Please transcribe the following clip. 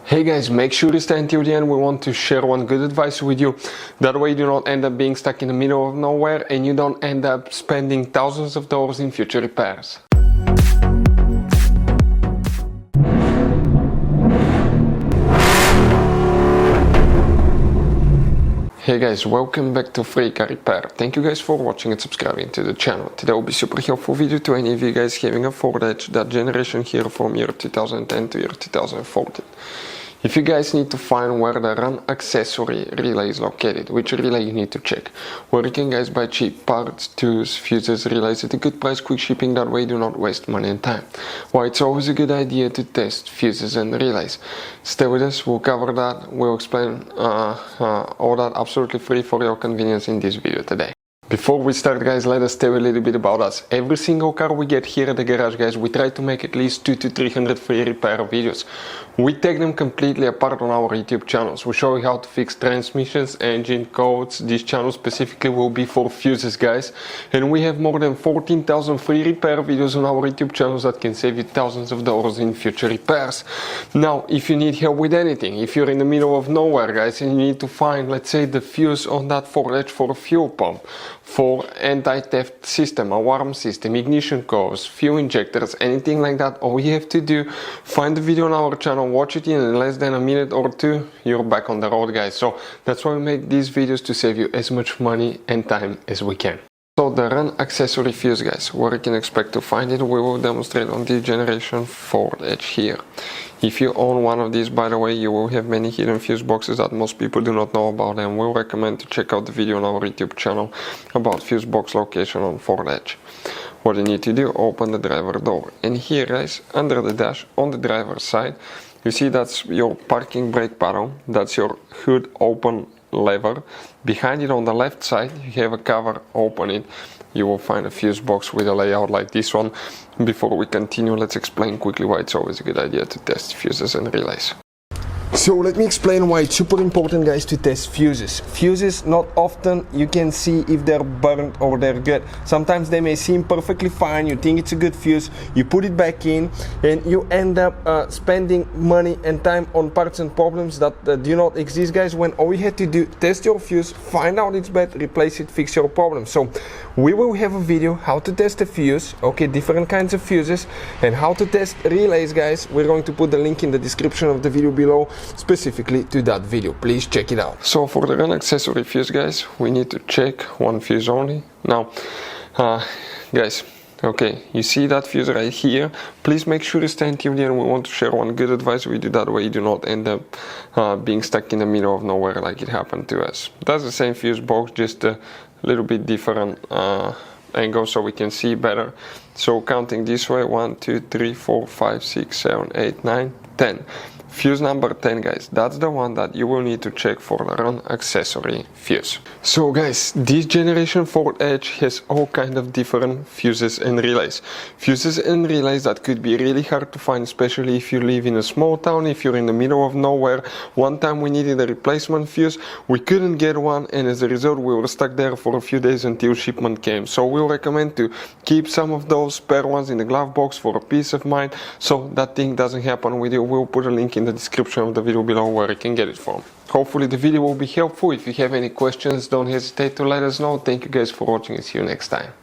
Hey guys, make sure to stay until the end. We want to share one good advice with you. That way you do not end up being stuck in the middle of nowhere and you don't end up spending thousands of dollars in future repairs. Hey guys, welcome back to Free Car Repair. Thank you guys for watching and subscribing to the channel. Today will be super helpful video to any of you guys having a Ford Edge, that generation here from year 2010 to year 2014. If you guys need to find where the run accessory relay is located, which relay you need to check, where you can guys buy cheap parts, tools, fuses, relays at a good price, quick shipping, that way do not waste money and time. Why it's always a good idea to test fuses and relays. Stay with us, we'll cover that, we'll explain all that absolutely free for your convenience in this video today. Before we start guys, let us tell you a little bit about us. Every single car we get here at the garage guys, we try to make at least 200 to 300 free repair videos. We take them completely apart on our YouTube channels. We show you how to fix transmissions, engine codes. This channel specifically will be for fuses guys. And we have more than 14,000 free repair videos on our YouTube channels that can save you thousands of dollars in future repairs. Now, if you need help with anything, if you're in the middle of nowhere guys and you need to find, let's say, the fuse on that Ford Edge for a fuel pump, for anti-theft system, alarm system, ignition codes, fuel injectors, anything like that, all you have to do, find the video on our channel, watch it in less than a minute or two, you're back on the road guys. So that's why we make these videos, to save you as much money and time as we can. So the run accessory fuse guys, where you can expect to find it, we will demonstrate on this generation Ford Edge here. If you own one of these, by the way, you will have many hidden fuse boxes that most people do not know about, and we'll recommend to check out the video on our YouTube channel about fuse box location on Ford Edge. What you need to do, open the driver door, and here guys, under the dash on the driver's side, you see that's your parking brake paddle, that's your hood open lever. Behind it on the left side you have a cover, open it, you will find a fuse box with a layout like this one. Before we continue, let's explain quickly why it's always a good idea to test fuses and relays. So let me explain why it's super important guys to test fuses. Fuses, not often you can see if they're burnt or they're good. Sometimes they may seem perfectly fine, you think it's a good fuse, you put it back in and you end up spending money and time on parts and problems that do not exist guys, when all you had to do, test your fuse, find out it's bad, replace it, fix your problem. So we will have a video how to test a fuse, okay, different kinds of fuses, and how to test relays guys. We're going to put the link in the description of the video below specifically to that video. Please check it out. So for the run accessory fuse guys, we need to check one fuse only. Now guys, okay, you see that fuse right here, please make sure to stay until the end. We want to share one good advice with you, that way you do not end up being stuck in the middle of nowhere like it happened to us. That's the same fuse box, just a little bit different angle so we can see better. So counting this way, 1 2 3 4 5 6 7 8 9 10. Fuse number 10 guys, that's the one that you will need to check for the run accessory fuse. So guys, this generation Ford Edge has all kind of different fuses and relays. Fuses and relays that could be really hard to find, especially if you live in a small town, if you're in the middle of nowhere. One time we needed a replacement fuse, we couldn't get one, and as a result we were stuck there for a few days until shipment came. So we'll recommend to keep some of those spare ones in the glove box for a peace of mind, so that thing doesn't happen with you. We'll put a link in the description of the video below where you can get it from. Hopefully the video will be helpful. If you have any questions, don't hesitate to let us know. Thank you guys for watching and see you next time.